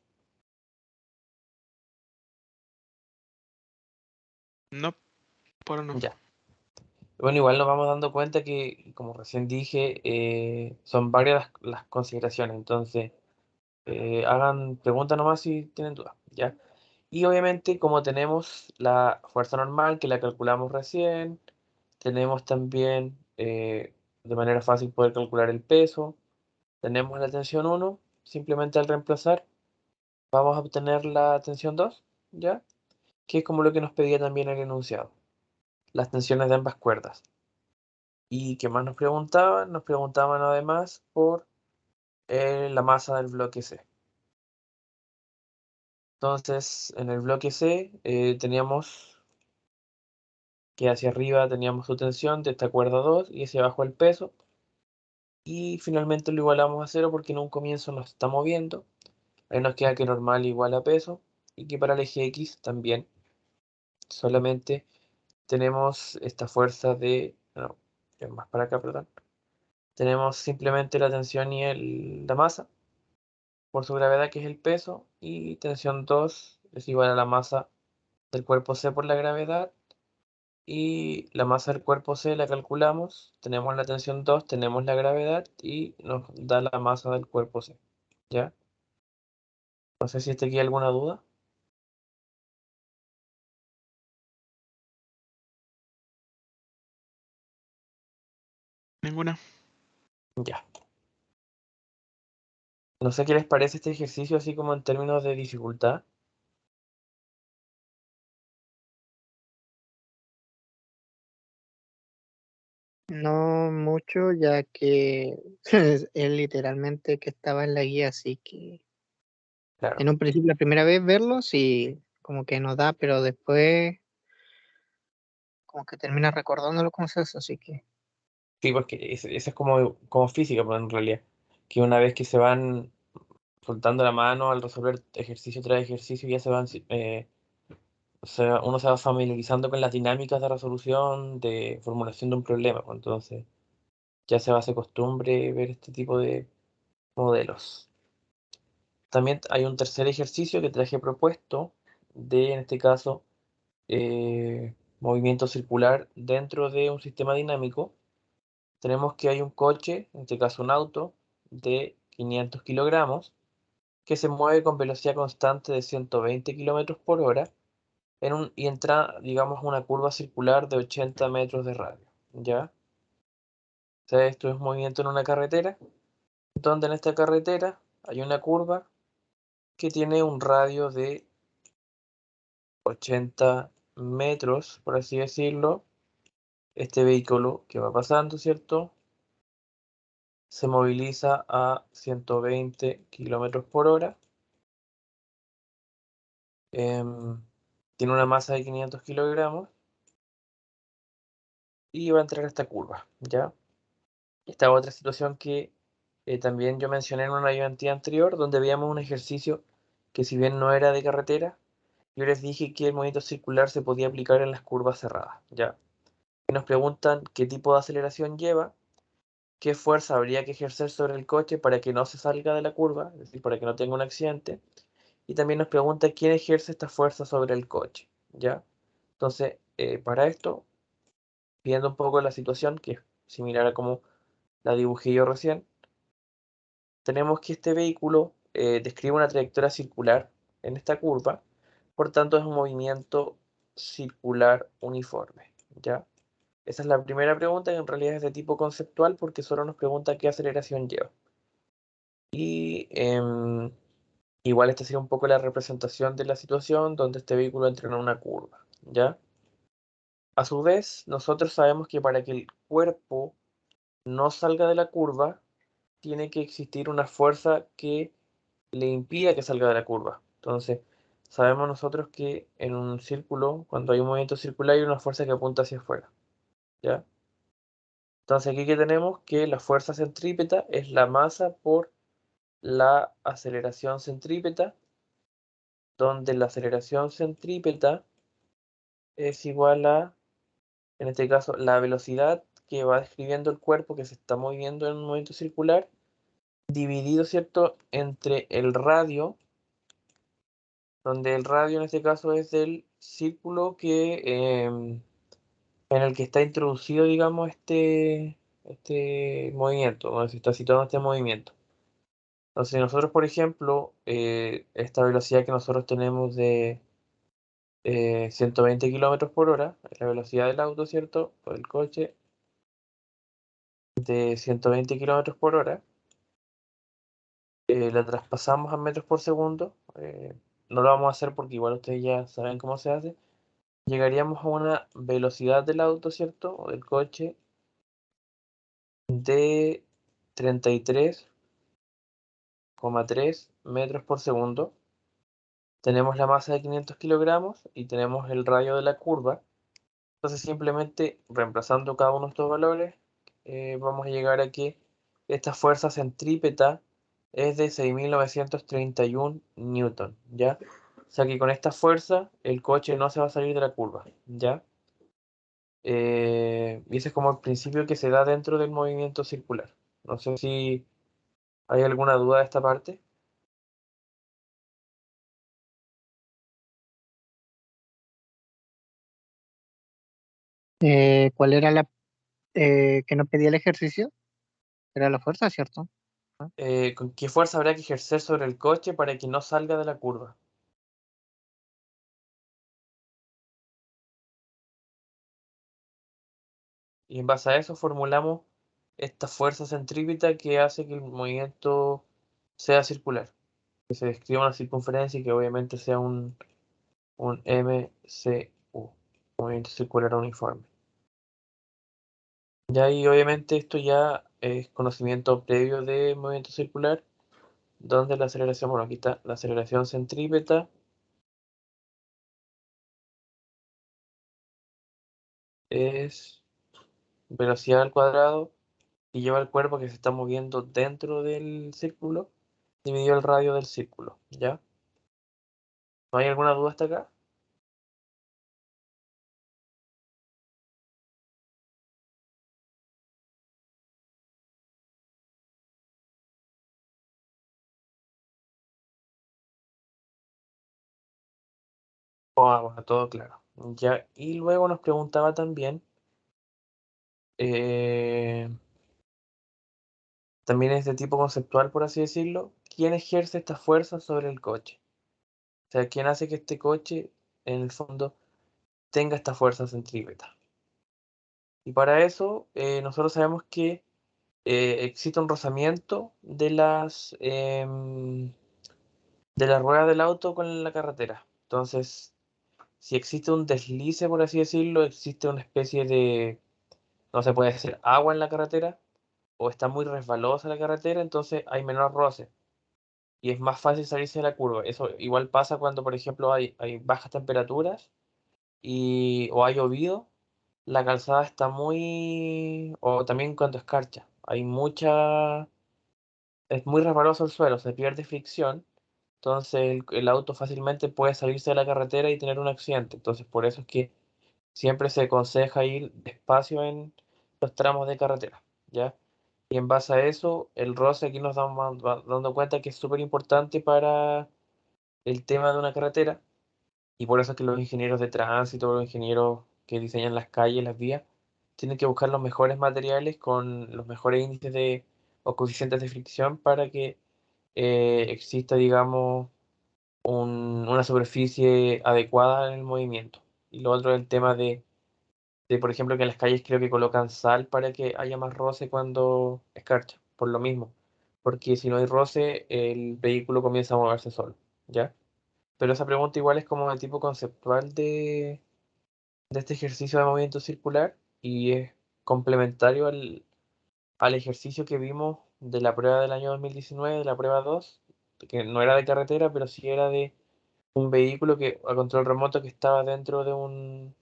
No, por ahora no.
Ya. Bueno, igual nos vamos dando cuenta que, como recién dije, son varias las consideraciones. Entonces, hagan preguntas nomás si tienen dudas, ¿ya? Y obviamente, como tenemos la fuerza normal, que la calculamos recién, tenemos también de manera fácil poder calcular el peso, tenemos la tensión 1, simplemente al reemplazar vamos a obtener la tensión 2, ¿ya? Que es como lo que nos pedía también el enunciado, las tensiones de ambas cuerdas. ¿Y qué más nos preguntaban? Nos preguntaban además por la masa del bloque C. Entonces, en el bloque C teníamos que hacia arriba teníamos su tensión de esta cuerda 2 y hacia abajo el peso. Y finalmente lo igualamos a 0 porque en un comienzo nos está moviendo. Ahí nos queda que normal igual a peso y que para el eje X también solamente tenemos esta fuerza de... No, es más para acá, perdón. Tenemos simplemente la tensión y la masa por su gravedad, que es el peso, y tensión 2 es igual a la masa del cuerpo C por la gravedad, y la masa del cuerpo C la calculamos, tenemos la tensión 2, tenemos la gravedad, y nos da la masa del cuerpo C, ¿ya? No sé si aquí hay alguna duda.
Ninguna.
Ya. No sé qué les parece este ejercicio así como en términos de dificultad.
No mucho, ya que es literalmente que estaba en la guía, así que
Claro.
en un principio la primera vez verlo, sí, como que nos da, pero después como que termina recordando los conceptos, así que
Sí, porque eso es como física, pero en realidad. Que una vez que se van soltando la mano al resolver ejercicio tras ejercicio, ya se van, o sea, uno se va familiarizando con las dinámicas de resolución, de formulación de un problema, pues. Entonces ya se va a hacer costumbre ver este tipo de modelos. También hay un tercer ejercicio que traje propuesto de, en este caso, movimiento circular dentro de un sistema dinámico. Tenemos que hay un coche, en este caso un auto, de 500 kilogramos, que se mueve con velocidad constante de 120 kilómetros por hora y entra, digamos, una curva circular de 80 metros de radio, ¿ya? O sea, esto es movimiento en una carretera, donde en esta carretera hay una curva que tiene un radio de 80 metros, por así decirlo. Este vehículo que va pasando, ¿cierto? Se moviliza a 120 kilómetros por hora. Tiene una masa de 500 kilogramos y va a entrar a esta curva, ¿ya? Esta otra situación que también yo mencioné en una ayudantía anterior, donde veíamos un ejercicio que, si bien no era de carretera, yo les dije que el movimiento circular se podía aplicar en las curvas cerradas, ¿ya? Y nos preguntan qué tipo de aceleración lleva, qué fuerza habría que ejercer sobre el coche para que no se salga de la curva, es decir, para que no tenga un accidente. Y también nos pregunta quién ejerce esta fuerza sobre el coche, ¿ya? Entonces, para esto, viendo un poco la situación, que es similar a como la dibujé yo recién, tenemos que este vehículo describe una trayectoria circular en esta curva, por tanto es un movimiento circular uniforme, ¿ya? Esa es la primera pregunta, que en realidad es de tipo conceptual porque solo nos pregunta qué aceleración lleva. Y igual esta sería un poco la representación de la situación donde este vehículo entra en una curva, ¿ya? A su vez, nosotros sabemos que para que el cuerpo no salga de la curva, tiene que existir una fuerza que le impida que salga de la curva. Entonces, sabemos nosotros que en un círculo, cuando hay un movimiento circular, hay una fuerza que apunta hacia afuera, ¿ya? Entonces, aquí que tenemos que la fuerza centrípeta es la masa por la aceleración centrípeta, donde la aceleración centrípeta es igual a, en este caso, la velocidad que va describiendo el cuerpo que se está moviendo en un movimiento circular, dividido, ¿cierto?, entre el radio, donde el radio en este caso es del círculo en el que está introducido, digamos, este movimiento, donde se está situado este movimiento. Entonces, nosotros, por ejemplo, esta velocidad que nosotros tenemos de 120 kilómetros por hora, es la velocidad del auto, ¿cierto? O del coche, de 120 kilómetros por hora, la traspasamos a metros por segundo. No lo vamos a hacer porque igual ustedes ya saben cómo se hace. Llegaríamos a una velocidad del auto, ¿cierto? O del coche de 33,3 metros por segundo. Tenemos la masa de 500 kilogramos y tenemos el radio de la curva. Entonces simplemente reemplazando cada uno de estos valores, vamos a llegar a que esta fuerza centrípeta es de 6.931 newton, ¿ya? O sea que con esta fuerza el coche no se va a salir de la curva, ¿ya? Y ese es como el principio que se da dentro del movimiento circular. No sé si hay alguna duda de esta parte.
¿Cuál era la que nos pedía el ejercicio? Era la fuerza, ¿cierto?
¿Con qué fuerza habrá que ejercer sobre el coche para que no salga de la curva? Y en base a eso formulamos esta fuerza centrípeta que hace que el movimiento sea circular, que se describa una circunferencia y que obviamente sea un MCU, movimiento circular uniforme. Ya y obviamente esto ya es conocimiento previo de movimiento circular, donde la aceleración, bueno, aquí está la aceleración centrípeta es velocidad al cuadrado y lleva el cuerpo que se está moviendo dentro del círculo, dividido el radio del círculo, ¿ya? ¿No hay alguna duda hasta acá? Bueno, todo claro. Ya, y luego nos preguntaba también, eh, también es de tipo conceptual, por así decirlo, ¿quién ejerce esta fuerza sobre el coche? O sea, ¿quién hace que este coche, en el fondo, tenga esta fuerza centrípeta? Y para eso, nosotros sabemos que existe un rozamiento de las ruedas del auto con la carretera. Entonces, si existe un deslice, por así decirlo, existe una especie de, no se puede decir, agua en la carretera, o está muy resbalosa la carretera, entonces hay menor roce y es más fácil salirse de la curva. Eso igual pasa cuando, por ejemplo, hay bajas temperaturas o ha llovido, la calzada está muy, o también cuando escarcha, es muy resbaloso el suelo, se pierde fricción, entonces el auto fácilmente puede salirse de la carretera y tener un accidente. Entonces por eso es que siempre se aconseja ir despacio en los tramos de carretera, ¿ya? Y en base a eso, el roce aquí nos damos dando cuenta que es súper importante para el tema de una carretera, y por eso es que los ingenieros de tránsito, los ingenieros que diseñan las calles, las vías, tienen que buscar los mejores materiales con los mejores índices o coeficientes de fricción para que exista, digamos, una superficie adecuada en el movimiento. Y lo otro es el tema por ejemplo, que en las calles creo que colocan sal para que haya más roce cuando escarcha, por lo mismo. Porque si no hay roce, el vehículo comienza a moverse solo, ¿ya? Pero esa pregunta igual es como de tipo conceptual de este ejercicio de movimiento circular y es complementario al ejercicio que vimos de la prueba del año 2019, de la prueba 2, que no era de carretera, pero sí era de un vehículo que a control remoto que estaba dentro de un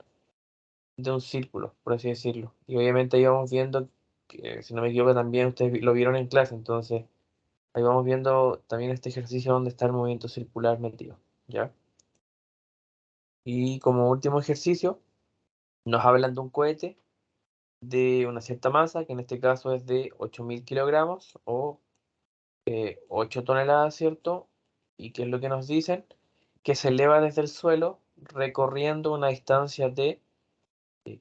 círculo, por así decirlo. Y obviamente íbamos viendo, que, si no me equivoco, también ustedes lo vieron en clase, entonces ahí vamos viendo también este ejercicio donde está el movimiento circular metido, ¿ya? Y como último ejercicio, nos hablan de un cohete de una cierta masa, que en este caso es de 8.000 kilogramos o 8 toneladas, ¿cierto? ¿Y qué es lo que nos dicen? Que se eleva desde el suelo recorriendo una distancia de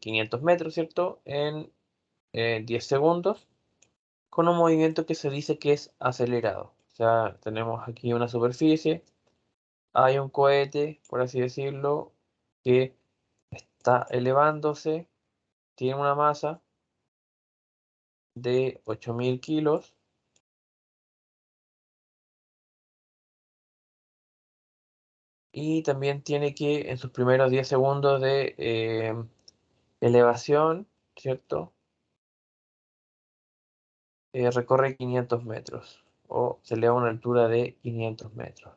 500 metros, ¿cierto? En 10 segundos, con un movimiento que se dice que es acelerado. O sea, tenemos aquí una superficie, hay un cohete, por así decirlo, que está elevándose, tiene una masa de 8.000 kilos y también tiene que en sus primeros 10 segundos de elevación, ¿cierto? Recorre 500 metros o se eleva a una altura de 500 metros.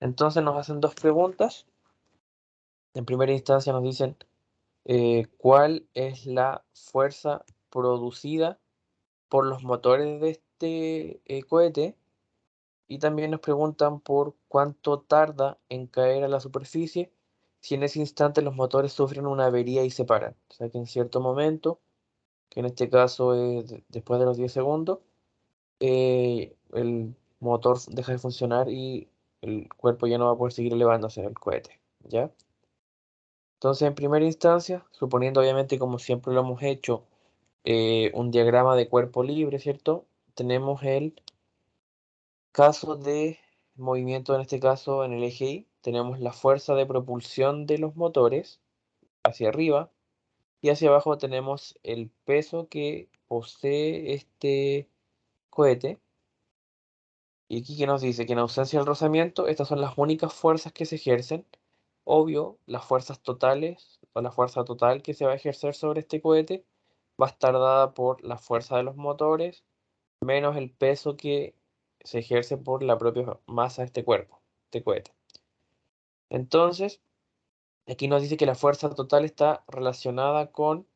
Entonces nos hacen dos preguntas. En primera instancia nos dicen cuál es la fuerza producida por los motores de este cohete y también nos preguntan por cuánto tarda en caer a la superficie si en ese instante los motores sufren una avería y se paran. O sea que en cierto momento, que en este caso es después de los 10 segundos, el motor deja de funcionar y el cuerpo ya no va a poder seguir elevándose el cohete, ¿ya? Entonces, en primera instancia, suponiendo obviamente como siempre lo hemos hecho, un diagrama de cuerpo libre, ¿cierto? Tenemos el caso de movimiento, en este caso en el eje Y, tenemos la fuerza de propulsión de los motores hacia arriba y hacia abajo tenemos el peso que posee este cohete. Y aquí que nos dice que en ausencia del rozamiento, estas son las únicas fuerzas que se ejercen. Obvio, las fuerzas totales o la fuerza total que se va a ejercer sobre este cohete va a estar dada por la fuerza de los motores menos el peso que se ejerce por la propia masa de este cuerpo, este cohete. Entonces, aquí nos dice que la fuerza total está relacionada con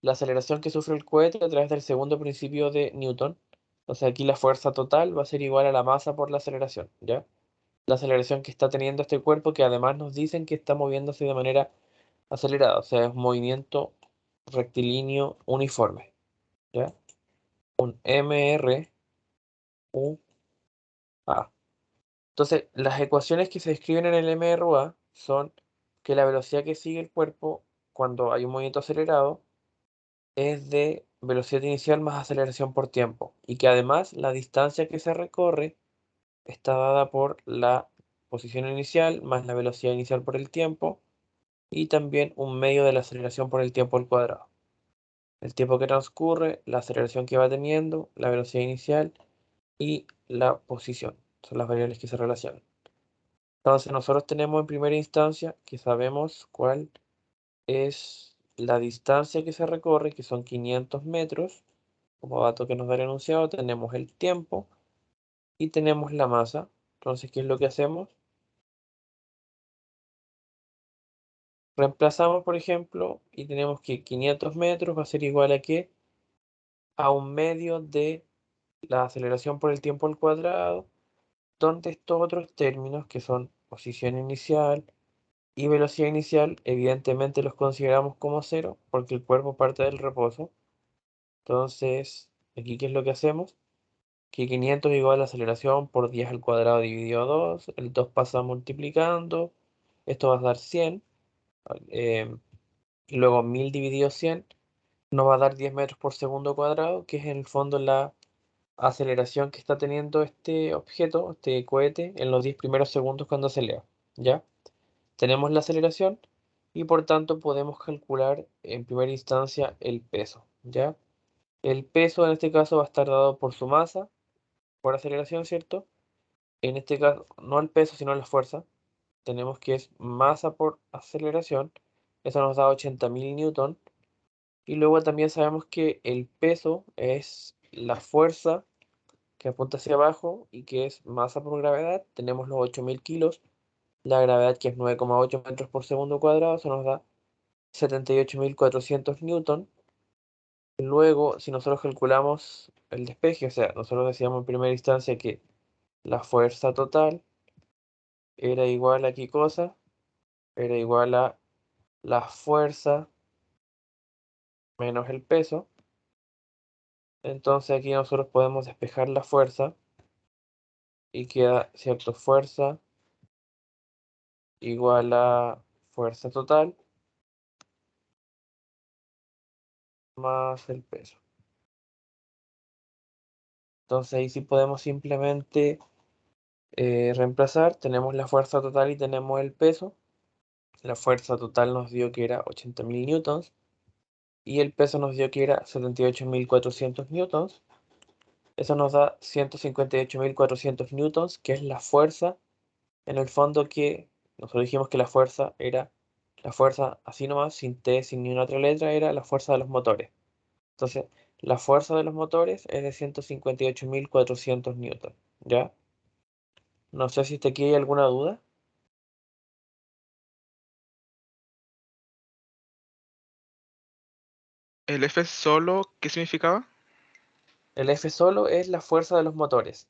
la aceleración que sufre el cohete a través del segundo principio de Newton. O sea, aquí la fuerza total va a ser igual a la masa por la aceleración, ¿ya? La aceleración que está teniendo este cuerpo, que además nos dicen que está moviéndose de manera acelerada, o sea, es un movimiento rectilíneo uniforme, ¿ya? Un MRUA. Entonces, las ecuaciones que se describen en el MRUA son que la velocidad que sigue el cuerpo cuando hay un movimiento acelerado es de velocidad inicial más aceleración por tiempo, y que además la distancia que se recorre está dada por la posición inicial más la velocidad inicial por el tiempo y también un medio de la aceleración por el tiempo al cuadrado. El tiempo que transcurre, la aceleración que va teniendo, la velocidad inicial y la posición. Son las variables que se relacionan. Entonces nosotros tenemos en primera instancia que sabemos cuál es la distancia que se recorre, que son 500 metros. Como dato que nos da el enunciado, tenemos el tiempo y tenemos la masa. Entonces, ¿qué es lo que hacemos? Reemplazamos, por ejemplo, y tenemos que 500 metros va a ser igual a qué? A un medio de la aceleración por el tiempo al cuadrado, donde estos otros términos, que son posición inicial y velocidad inicial, evidentemente los consideramos como cero, porque el cuerpo parte del reposo. Entonces, aquí, ¿qué es lo que hacemos? Que 500 es igual a la aceleración por 10 al cuadrado dividido 2, el 2 pasa multiplicando, esto va a dar 100, y luego 1000 dividido 100 nos va a dar 10 metros por segundo cuadrado, que es en el fondo la aceleración que está teniendo este objeto, este cohete, en los 10 primeros segundos cuando acelera, ¿ya? Tenemos la aceleración y por tanto podemos calcular en primera instancia el peso, ¿ya? El peso en este caso va a estar dado por su masa, por aceleración, ¿cierto? En este caso, no el peso, sino la fuerza. Tenemos que es masa por aceleración. Eso nos da 80.000 newton. Y luego también sabemos que el peso es la fuerza que apunta hacia abajo y que es masa por gravedad. Tenemos los 8.000 kilos, la gravedad que es 9,8 metros por segundo cuadrado, eso nos da 78.400 newton. Luego, si nosotros calculamos el despeje, o sea, nosotros decíamos en primera instancia que la fuerza total era igual a ¿qué cosa? Era igual a la fuerza menos el peso. Entonces aquí nosotros podemos despejar la fuerza y queda, ¿cierto? Fuerza igual a fuerza total más el peso. Entonces ahí sí podemos simplemente reemplazar. Tenemos la fuerza total y tenemos el peso. La fuerza total nos dio que era 80.000 newtons y el peso nos dio que era 78.400 newtons. Eso nos da 158.400 newtons, que es la fuerza, en el fondo, que nosotros dijimos que la fuerza era la fuerza así nomás, sin T, sin ni una otra letra, era la fuerza de los motores. Entonces, la fuerza de los motores es de 158.400 newtons, ¿ya? No sé si aquí hay alguna duda.
¿El F solo qué significaba?
El F solo es la fuerza de los motores.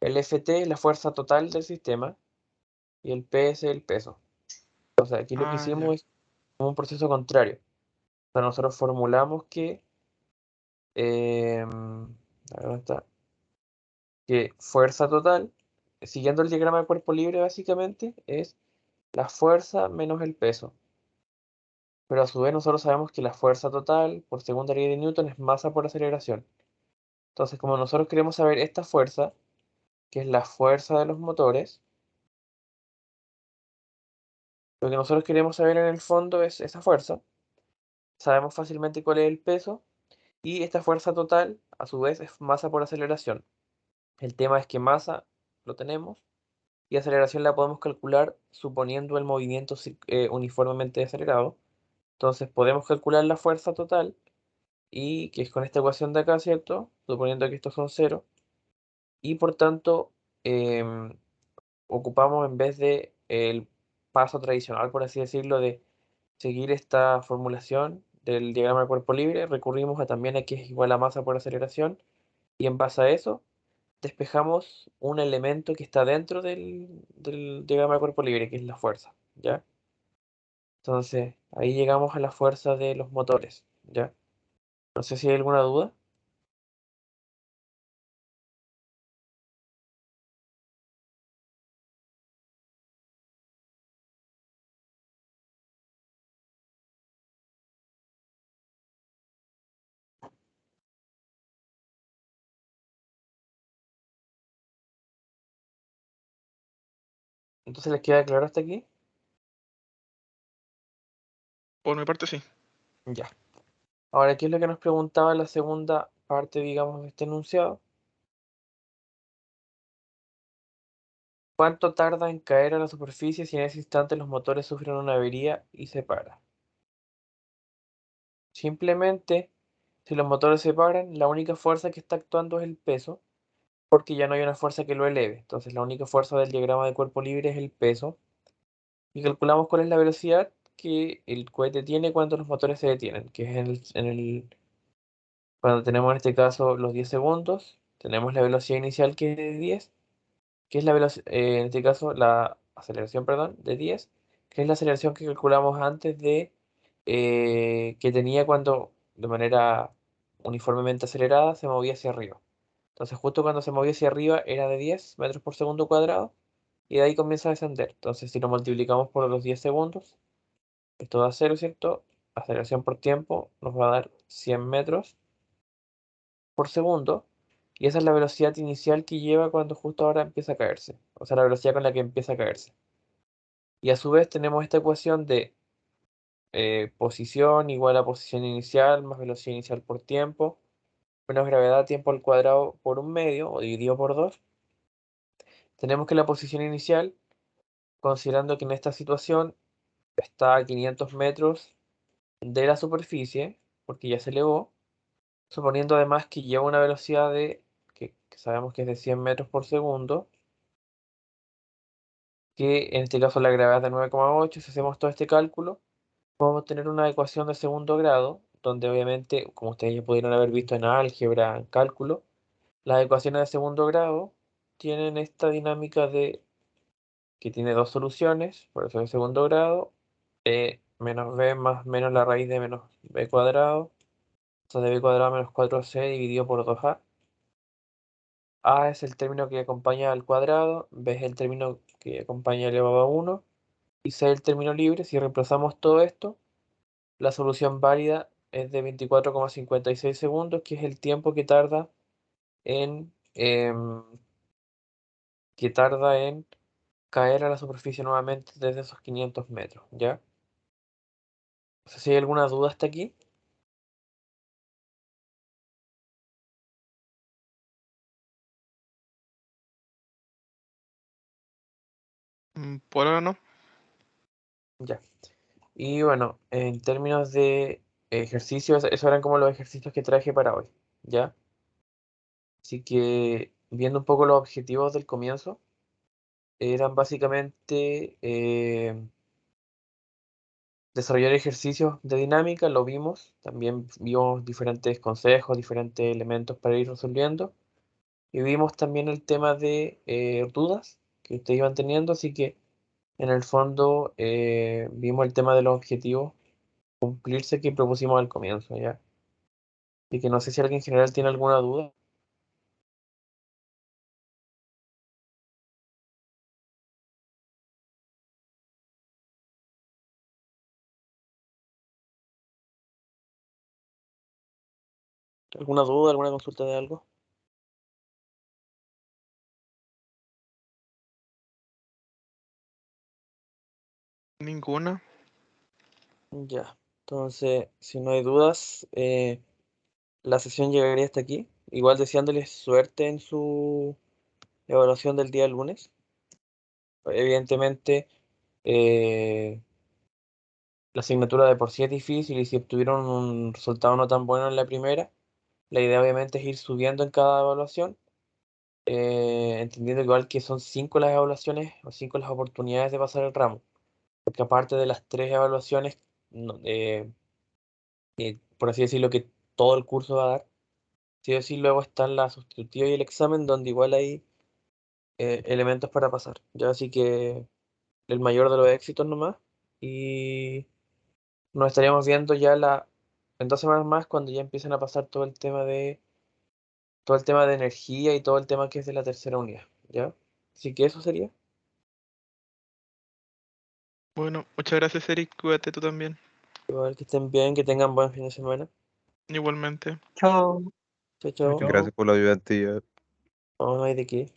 El Ft es la fuerza total del sistema y el P es el peso. O sea, aquí lo que
Ah, ya.
hicimos es un proceso contrario. O sea, nosotros formulamos que, a ver, ¿dónde está? Que fuerza total, siguiendo el diagrama de cuerpo libre básicamente, es la fuerza menos el peso. Pero a su vez nosotros sabemos que la fuerza total por segunda ley de Newton es masa por aceleración. Entonces, como nosotros queremos saber esta fuerza, que es la fuerza de los motores, lo que nosotros queremos saber en el fondo es esa fuerza. Sabemos fácilmente cuál es el peso y esta fuerza total, a su vez, es masa por aceleración. El tema es que masa lo tenemos y aceleración la podemos calcular suponiendo el movimiento uniformemente acelerado. Entonces podemos calcular la fuerza total y que es con esta ecuación de acá, ¿cierto? Suponiendo que estos son cero. Y por tanto, em, ocupamos en vez de el paso tradicional, por así decirlo, de seguir esta formulación del diagrama de cuerpo libre, recurrimos a también a que es igual a masa por aceleración y en base a eso despejamos un elemento que está dentro del diagrama de cuerpo libre, que es la fuerza, ¿ya? Entonces, ahí llegamos a la fuerza de los motores, ¿ya? No sé si hay alguna duda. Entonces, ¿les queda claro hasta aquí?
Por mi parte sí.
Ya. Ahora, ¿qué es lo que nos preguntaba la segunda parte, digamos, de este enunciado? ¿Cuánto tarda en caer a la superficie si en ese instante los motores sufren una avería y se para? Simplemente, si los motores se paran, la única fuerza que está actuando es el peso, porque ya no hay una fuerza que lo eleve. Entonces, la única fuerza del diagrama de cuerpo libre es el peso. Y calculamos cuál es la velocidad que el cohete tiene cuando los motores se detienen, que es cuando tenemos en este caso los 10 segundos, tenemos la velocidad inicial que es de 10, que es la velocidad, en este caso la aceleración, perdón, de 10, que es la aceleración que calculamos antes de que tenía cuando de manera uniformemente acelerada se movía hacia arriba. Entonces justo cuando se movía hacia arriba era de 10 metros por segundo cuadrado y de ahí comienza a descender. Entonces si lo multiplicamos por los 10 segundos, esto da 0, ¿cierto? Aceleración por tiempo nos va a dar 100 metros por segundo. Y esa es la velocidad inicial que lleva cuando justo ahora empieza a caerse. O sea, la velocidad con la que empieza a caerse. Y a su vez tenemos esta ecuación de posición igual a posición inicial más velocidad inicial por tiempo, menos gravedad tiempo al cuadrado por un medio o dividido por 2. Tenemos que la posición inicial, considerando que en esta situación está a 500 metros de la superficie, porque ya se elevó, suponiendo además que lleva una velocidad que sabemos que es de 100 metros por segundo, que en este caso la gravedad es de 9,8. Si hacemos todo este cálculo, podemos tener una ecuación de segundo grado, donde obviamente, como ustedes ya pudieron haber visto en álgebra, en cálculo, las ecuaciones de segundo grado tienen esta dinámica de que tiene dos soluciones, por eso de segundo grado, menos b más menos la raíz de menos b cuadrado, o sea, de b cuadrado menos 4c dividido por 2a. A es el término que acompaña al cuadrado, b es el término que acompaña elevado a 1, y c el término libre. Si reemplazamos todo esto, la solución válida es de 24,56 segundos, que es el tiempo que tarda en caer a la superficie nuevamente desde esos 500 metros, ¿ya? No sé si hay alguna duda hasta aquí.
Por ahora no.
Ya. Y bueno, en términos de ejercicios, esos eran como los ejercicios que traje para hoy, ¿ya? Así que, viendo un poco los objetivos del comienzo, eran básicamente desarrollar ejercicios de dinámica, lo vimos, también vimos diferentes consejos, diferentes elementos para ir resolviendo, y vimos también el tema de dudas que ustedes iban teniendo, así que en el fondo vimos el tema de los objetivos cumplirse que propusimos al comienzo, ¿ya? Y que no sé si alguien en general tiene alguna duda. ¿Alguna duda, alguna consulta de algo?
Ninguna.
Ya. Entonces, si no hay dudas, la sesión llegaría hasta aquí. Igual deseándoles suerte en su evaluación del día lunes. Evidentemente, eh, la asignatura de por sí es difícil y si obtuvieron un resultado no tan bueno en la primera, la idea obviamente es ir subiendo en cada evaluación, entendiendo igual que son 5 las evaluaciones o 5 las oportunidades de pasar el ramo. Porque aparte de las 3 evaluaciones, por así decirlo, que todo el curso va a dar, sí o sí luego están la sustitutiva y el examen, donde igual hay elementos para pasar. Ya así que el mayor de los éxitos nomás. Y nos estaríamos viendo ya en 2 semanas más, cuando ya empiecen a pasar todo el tema de energía y todo el tema que es de la tercera unidad. ¿Ya? Así que eso sería.
Bueno, muchas gracias, Eric. Cuídate tú también.
Igual que estén bien, que tengan buen fin de semana.
Igualmente.
Chao.
Chao,
Chao,
chao.
chao.
Gracias por la ayudantía.
No hay de qué.